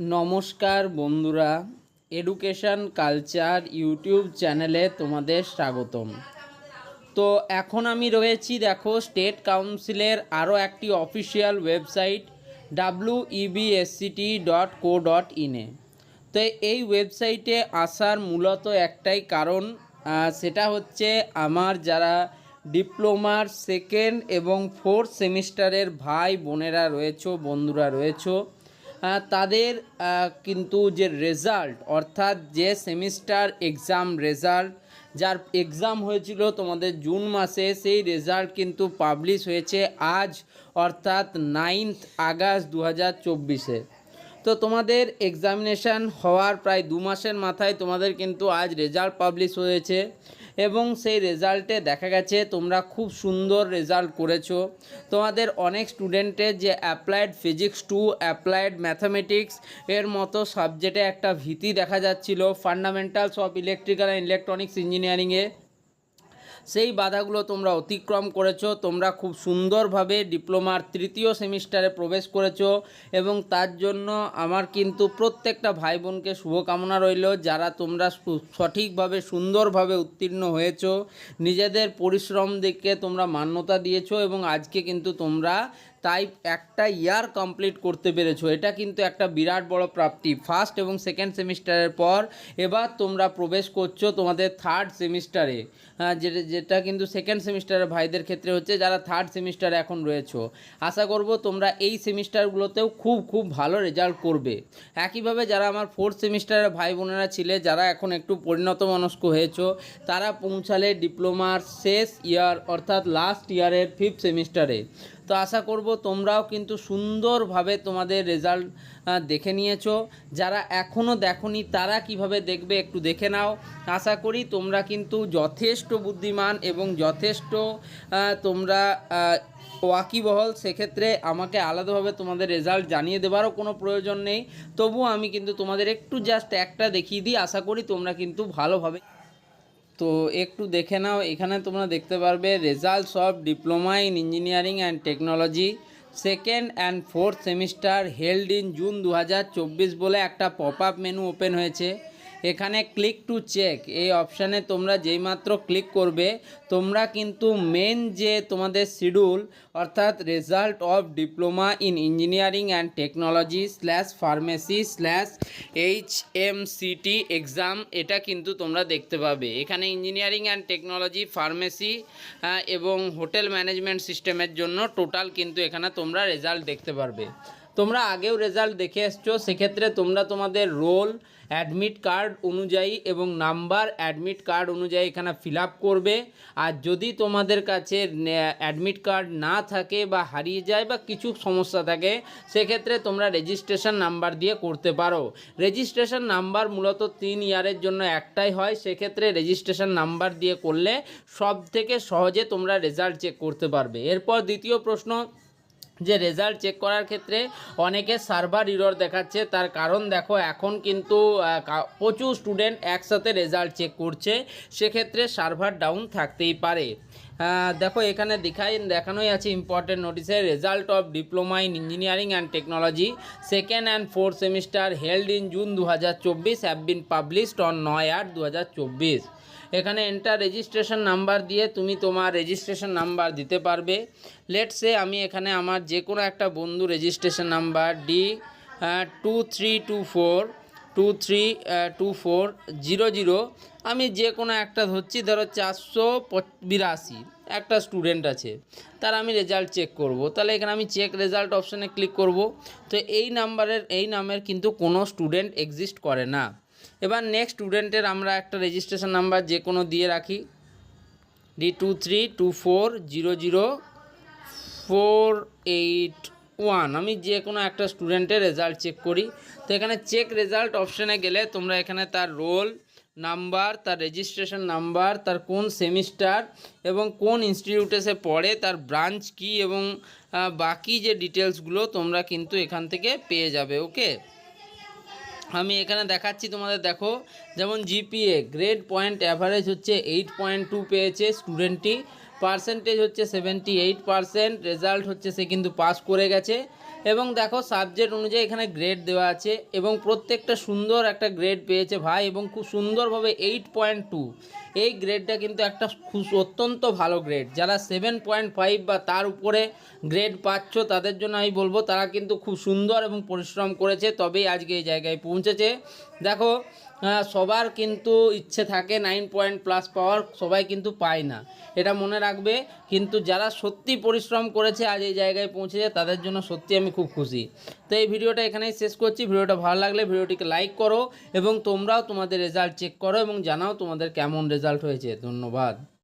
নমস্কার বন্ধুরা, education culture YouTube চ্যানেলে তোমাদের স্বাগতম। তো এখন আমি রয়েছি দেখো স্টেট কাউন্সিলের আরও একটি অফিসিয়াল ওয়েবসাইট websct.co.in এ। তো এই ওয়েবসাইটে আসার মূলত একটাই কারণ, সেটা হচ্ছে আমার যারা ডিপ্লোমার সেকেন্ড এবং ফোর্থ সেমিস্টারের ভাই বোনেরা রয়েছো, বন্ধুরা রয়েছো, তাদের কিন্তু যে রেজাল্ট, অর্থাৎ যে সেমিস্টার এক্সাম রেজাল্ট, যার এক্সাম হয়েছিল তোমাদের জুন মাসে, সেই রেজাল্ট কিন্তু পাবলিশ হয়েছে আজ, অর্থাৎ 9 আগস্ট 2024-এ। তো তোমাদের এক্সামিনেশান হওয়ার প্রায় 2 মাসের মাথায় তোমাদের কিন্তু আজ রেজাল্ট পাবলিশ হয়েছে এবং সেই রেজাল্টে দেখা গেছে তোমরা খুব সুন্দর রেজাল্ট করেছো। তোমাদের অনেক স্টুডেন্টের যে অ্যাপ্লাইড ফিজিক্স 2, অ্যাপ্লাইড ম্যাথামেটিক্স এর মতো সাবজেক্টে একটা ভীতি দেখা যাচ্ছিল fundamentals of electrical and electronics ইঞ্জিনিয়ারিংয়ে, সেই বাধাগুলো তোমরা অতিক্রম করেছো। তোমরা খুব সুন্দরভাবে ডিপ্লোমার তৃতীয় সেমিস্টারে প্রবেশ করেছো এবং তার জন্য আমার কিন্তু প্রত্যেকটা ভাই বোনকে শুভকামনা রইল, যারা তোমরা সঠিকভাবে সুন্দরভাবে উত্তীর্ণ হয়েছো, নিজেদের পরিশ্রম দিকে তোমরা মান্যতা দিয়েছো এবং আজকে কিন্তু তোমরা তাই একটা ইয়ার কমপ্লিট করতে পেরেছো। এটা কিন্তু একটা বিরাট বড় প্রাপ্তি। ফার্স্ট এবং সেকেন্ড সেমিস্টারের পর এবার তোমরা প্রবেশ করছো তোমাদের থার্ড সেমিস্টারে, যেটা কিন্তু সেকেন্ড সেমিস্টারের ভাইদের ক্ষেত্রে হচ্ছে, যারা থার্ড সেমিস্টারে এখন রয়েছো। আশা করব তোমরা এই সেমিস্টারগুলোতেও খুব ভালো রেজাল্ট করবে। একইভাবে যারা আমার ফোর্থ সেমিস্টারের ভাই বোনেরা ছিলে, যারা এখন একটু পরিণত মনস্ক হয়েছো, তারা পৌঁছালে ডিপ্লোমার শেষ ইয়ার অর্থাৎ লাস্ট ইয়ারের ফিফথ সেমিস্টারে। তো আশা করব তোমরাও কিন্তু সুন্দরভাবে তোমাদের রেজাল্ট দেখে নিয়েছো। যারা এখনও দেখোনি তারা কিভাবে দেখবে একটু দেখে নাও। আশা করি তোমরা কিন্তু যথেষ্ট বুদ্ধিমান এবং যথেষ্ট তোমরা ওয়াকিবহল। সেক্ষেত্রে আমাকে আলাদাভাবে তোমাদের রেজাল্ট জানিয়ে দেওয়ারও কোনো প্রয়োজন নেই। তবুও আমি কিন্তু তোমাদের একটু জাস্ট একটা দেখিয়ে দিই। আশা করি তোমরা কিন্তু ভালোভাবে, তো একটু দেখে নাও। এখানে তোমরা দেখতে পারবে results of diploma in engineering and technology second and fourth semester held in June 2024 বলে একটা পপ আপ মেনু ওপেন হয়েছে। এখানে ক্লিক টু চেক এই অপশানে তোমরা যেইমাত্র ক্লিক করবে, তোমরা কিন্তু মেন যে তোমাদের শিডিউল অর্থাৎ result of diploma in engineering and technology /ফার্মেসি/HMCT এক্সাম, এটা কিন্তু তোমরা দেখতে পাবে। এখানে ইঞ্জিনিয়ারিং অ্যান্ড টেকনোলজি, ফার্মেসি এবং হোটেল ম্যানেজমেন্ট সিস্টেমের জন্য টোটাল কিন্তু এখানে তোমরা রেজাল্ট দেখতে পারবে। তোমরা আগেও রেজাল্ট দেখে এসছো, সেক্ষেত্রে তোমরা তোমাদের রোল অ্যাডমিট কার্ড অনুযায়ী এবং নাম্বার অ্যাডমিট কার্ড অনুযায়ী এখানে ফিল আপ করবে। আর যদি তোমাদের কাছে অ্যাডমিট কার্ড না থাকে বা হারিয়ে যায় বা কিছু সমস্যা থাকে, সেক্ষেত্রে তোমরা রেজিস্ট্রেশন নাম্বার দিয়ে করতে পারো। রেজিস্ট্রেশন নাম্বার মূলত 3 ইয়ারের জন্য একটাই হয়, সেক্ষেত্রে রেজিস্ট্রেশন নাম্বার দিয়ে করলে সব থেকে সহজে তোমরা রেজাল্ট চেক করতে পারবে। এরপর দ্বিতীয় প্রশ্ন, যে রেজাল্ট চেক করার ক্ষেত্রে অনেকে সার্ভার ইরর দেখাচ্ছে। তার কারণ দেখো, এখন কিন্তু প্রচুর স্টুডেন্ট একসাথে রেজাল্ট চেক করছে, সেক্ষেত্রে সার্ভার ডাউন থাকতেই পারে। দেখো এখানে দেখানোই আছে ইম্পর্টেন্ট নোটিসে, result of diploma in engineering and technology second and fourth semester held in June 2024 have been published on 9/8/2024। এখানে এন্টার রেজিস্ট্রেশন নাম্বার দিয়ে তুমি তোমার রেজিস্ট্রেশন নাম্বার দিতে পারবে। লেটস সে আমি এখানে আমার যে কোনো একটা বন্ধু রেজিস্ট্রেশন নাম্বার D2324232400 আমি যে কোনো একটা ধরছি। ধরো 482 একটা স্টুডেন্ট আছে, তার আমি রেজাল্ট চেক করব। তাহলে এখানে আমি চেক রেজাল্ট অপশানে ক্লিক করব। তো এই নামের কিন্তু কোনো স্টুডেন্ট এক্সিস্ট করে না। এবার নেক্সট স্টুডেন্টের আমরা একটা রেজিস্ট্রেশন নাম্বার যে কোনো দিয়ে রাখি, D2324004881। আমি যে কোনো একটা স্টুডেন্টের রেজাল্ট চেক করি। তো এখানে চেক রেজাল্ট অপশানে গেলে তোমরা এখানে তার রোল নাম্বার, তার রেজিস্ট্রেশন নাম্বার, তার কোন সেমিস্টার এবং কোন ইনস্টিটিউটে সে পড়ে, তার ব্রাঞ্চ কি এবং বাকি যে ডিটেলসগুলো তোমরা কিন্তু এখান থেকে পেয়ে যাবে। ওকে, আমি এখানে দেখাচ্ছি তোমাদের। দেখো যেমন জিপিএ গ্রেড পয়েন্ট অ্যাভারেজ হচ্ছে 8.2 পেয়েছে স্টুডেন্টটি, পার্সেন্টেজ হচ্ছে 78%, রেজাল্ট হচ্ছে সে কিন্তু পাস করে গেছে। এবং দেখো সাবজেক্ট অনুযায়ী এখানে গ্রেড দেওয়া আছে এবং প্রত্যেকটা সুন্দর একটা গ্রেড পেয়েছে ভাই, এবং খুব সুন্দরভাবে 8.2 এই গ্রেডটা কিন্তু একটা অত্যন্ত ভালো গ্রেড। যারা 7.5 বা তার উপরে গ্রেড পাচ্ছ তাদের জন্য আমি বলবো তারা কিন্তু খুব সুন্দর এবং পরিশ্রম করেছে, তবেই আজকে এই জায়গায় পৌঁছেছে। দেখো সবার কিন্তু ইচ্ছে থাকে 9 পয়েন্ট+ পাওয়ার, সবাই কিন্তু পায় না, এটা মনে রাখবে। কিন্তু যারা সত্যি পরিশ্রম করেছে আজ এই জায়গায় পৌঁছেছে তাদের জন্য সত্যি আমি খুব খুশি। তো এই ভিডিওটা এখানেই শেষ করছি। ভিডিওটা ভালো লাগলে ভিডিওটিকে লাইক করো এবং তোমরাও তোমাদের রেজাল্ট চেক করো এবং জানাও তোমাদের কেমন রেজাল্ট হয়েছে। ধন্যবাদ।